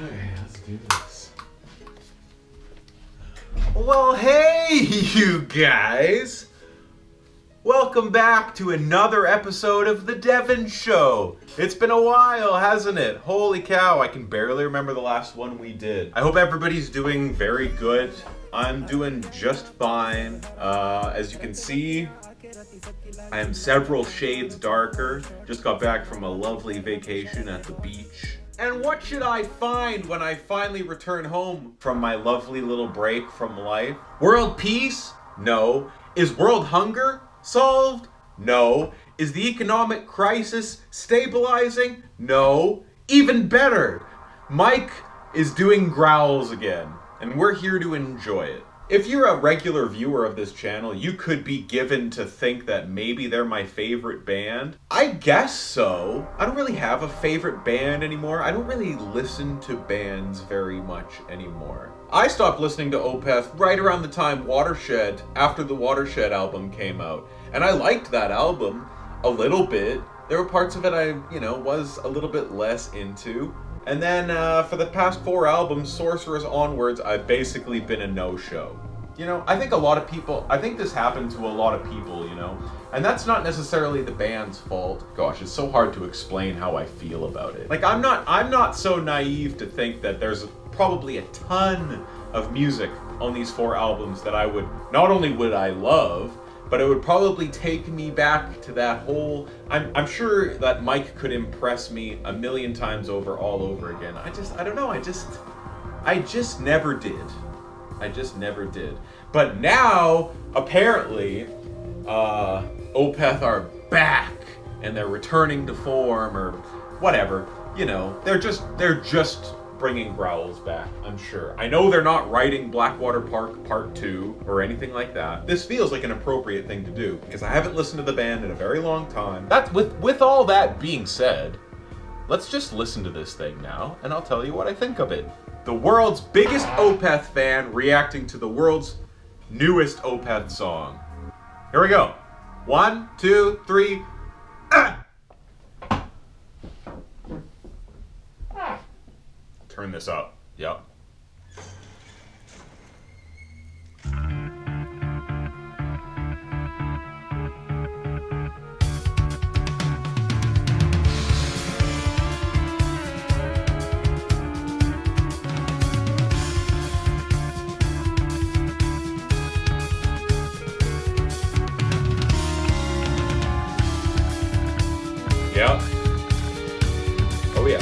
Okay, let's do this. Well, hey, you guys! Welcome back to another episode of The DEVIN Show. It's been a while, hasn't it? Holy cow, I can barely remember the last one we did. I hope everybody's doing very good. I'm doing just fine. As you can see, I am several shades darker. Just got back from a lovely vacation at the beach. And what should I find when I finally return home from my lovely little break from life? World peace? No. Is world hunger solved? No. Is the economic crisis stabilizing? No. Even better, Mike is doing growls again, and we're here to enjoy it. If you're a regular viewer of this channel, you could be given to think that maybe they're my favorite band. I guess so. I don't really have a favorite band anymore. I don't really listen to bands very much anymore. I stopped listening to Opeth right around the time Watershed, after the Watershed album came out. And I liked that album a little bit. There were parts of it I, was a little bit less into. And then for the past 4 albums, Sorceress onwards, I've basically been a no-show. I think this happened to a lot of people, and that's not necessarily the band's fault. Gosh, it's so hard to explain how I feel about it. Like, I'm not so naive to think that there's probably a ton of music on these 4 albums that not only would I love, but it would probably take me back to that whole... I'm sure that Mike could impress me a million times over, all over again. I don't know, I just never did. I just never did. But now, apparently, Opeth are back, and they're returning to form, or whatever. They're just bringing growls back, I'm sure. I know they're not writing Blackwater Park Part 2 or anything like that. This feels like an appropriate thing to do because I haven't listened to the band in a very long time. With all that being said, let's just listen to this thing now and I'll tell you what I think of it. The world's biggest Opeth fan reacting to the world's newest Opeth song. Here we go. 1, 2, 3. Turn this up. Yep. Yep. Oh yeah.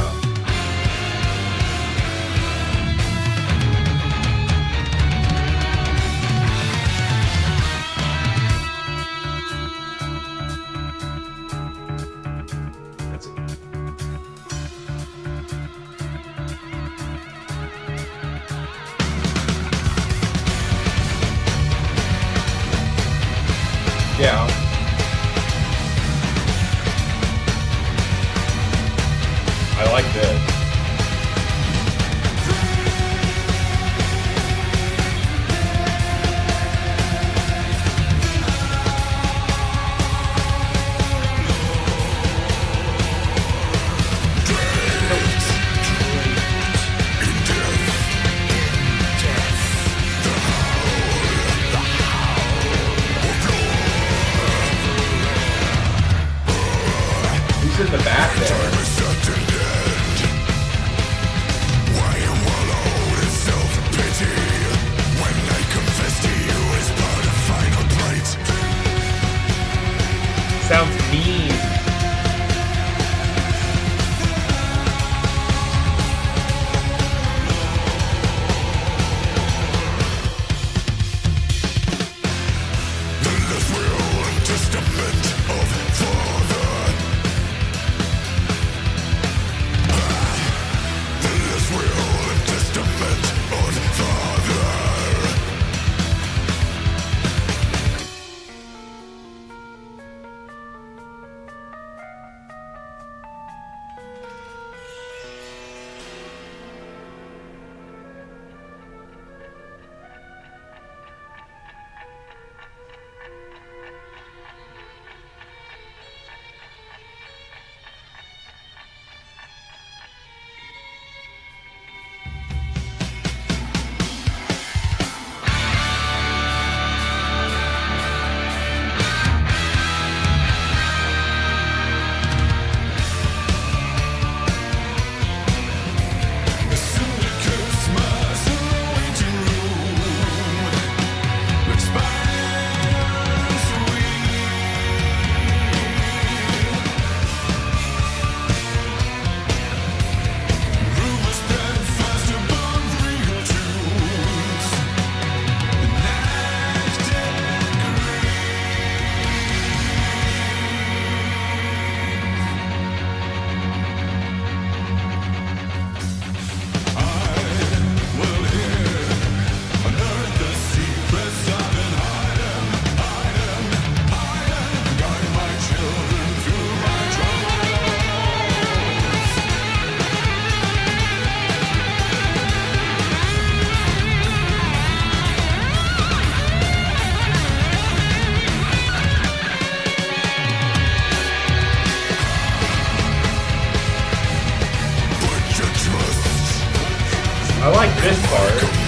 I like this part.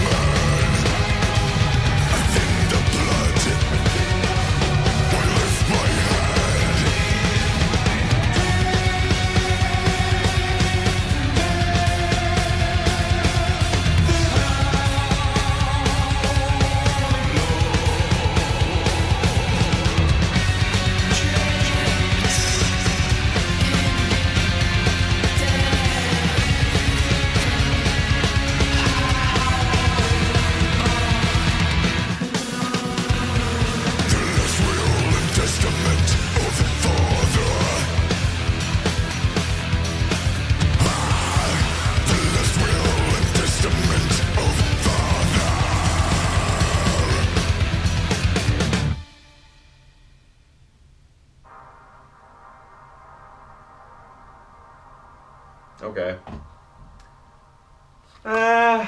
Okay. I'm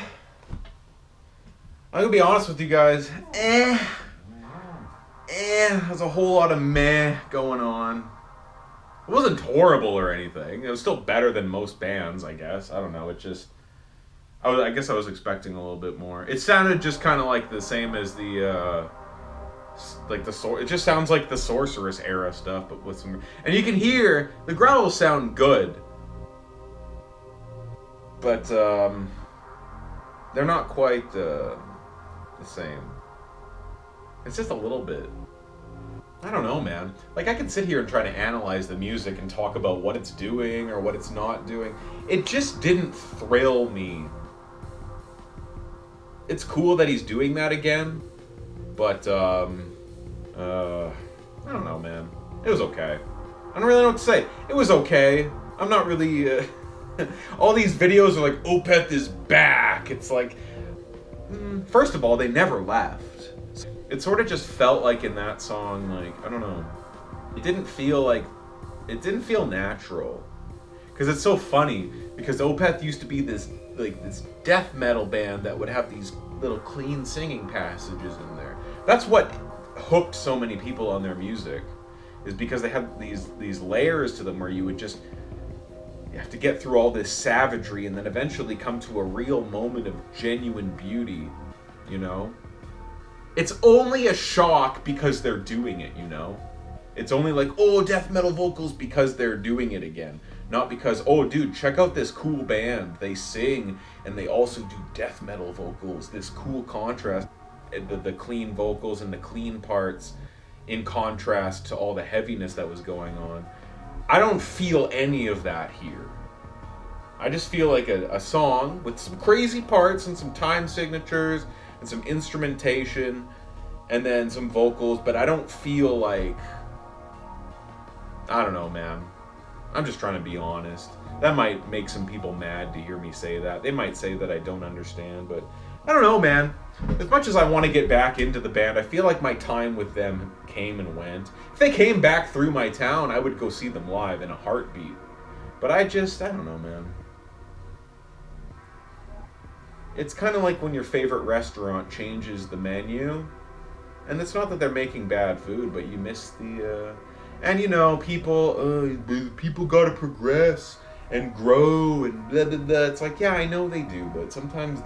gonna be honest with you guys. There's a whole lot of meh going on. It wasn't horrible or anything. It was still better than most bands, I guess. I don't know. It just, I guess I was expecting a little bit more. It sounded just kind of like the same as the, it just sounds like the Sorceress era stuff, but with some, and you can hear the growls sound good. But, they're not quite, the same. It's just a little bit. I don't know, man. Like, I could sit here and try to analyze the music and talk about what it's doing or what it's not doing. It just didn't thrill me. It's cool that he's doing that again, but, I don't know, man. It was okay. I don't really know what to say. It was okay. I'm not really, all these videos are like, Opeth is back. It's like, first of all, they never left. It sort of just felt like in that song, like, I don't know. It didn't feel natural. Because it's so funny, because Opeth used to be this death metal band that would have these little clean singing passages in there. That's what hooked so many people on their music, is because they have these layers to them where you have to get through all this savagery and then eventually come to a real moment of genuine beauty, you know? It's only a shock because they're doing it, you know? It's only like, oh, death metal vocals because they're doing it again. Not because, oh, dude, check out this cool band. They sing and they also do death metal vocals. This cool contrast. The clean vocals and the clean parts in contrast to all the heaviness that was going on. I don't feel any of that here. I just feel like a song with some crazy parts and some time signatures and some instrumentation and then some vocals, but I don't feel like, I don't know, man. I'm just trying to be honest. That might make some people mad to hear me say that. They might say that I don't understand, but I don't know, man. As much as I want to get back into the band, I feel like my time with them came and went. If they came back through my town, I would go see them live in a heartbeat. But I don't know, man. It's kind of like when your favorite restaurant changes the menu. And it's not that they're making bad food, but you miss the, and you know, people gotta progress and grow and blah, blah, blah. It's like, yeah, I know they do, but sometimes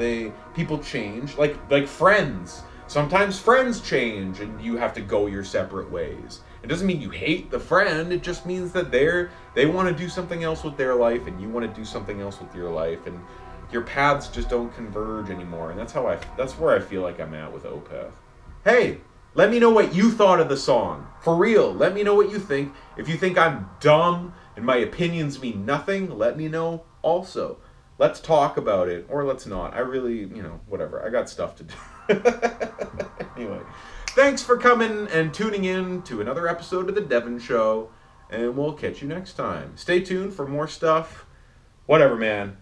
people change, like friends. Sometimes friends change and you have to go your separate ways. It doesn't mean you hate the friend, it just means that they want to do something else with their life and you want to do something else with your life, and your paths just don't converge anymore. And that's where I feel like I'm at with Opeth. Hey, let me know what you thought of the song. For real, let me know what you think. If you think I'm dumb and my opinions mean nothing, let me know also. Let's talk about it, or let's not. I really, whatever. I got stuff to do. Anyway, thanks for coming and tuning in to another episode of The DEVIN Show, and we'll catch you next time. Stay tuned for more stuff. Whatever, man.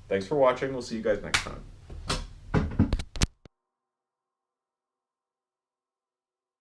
Thanks for watching. We'll see you guys next time.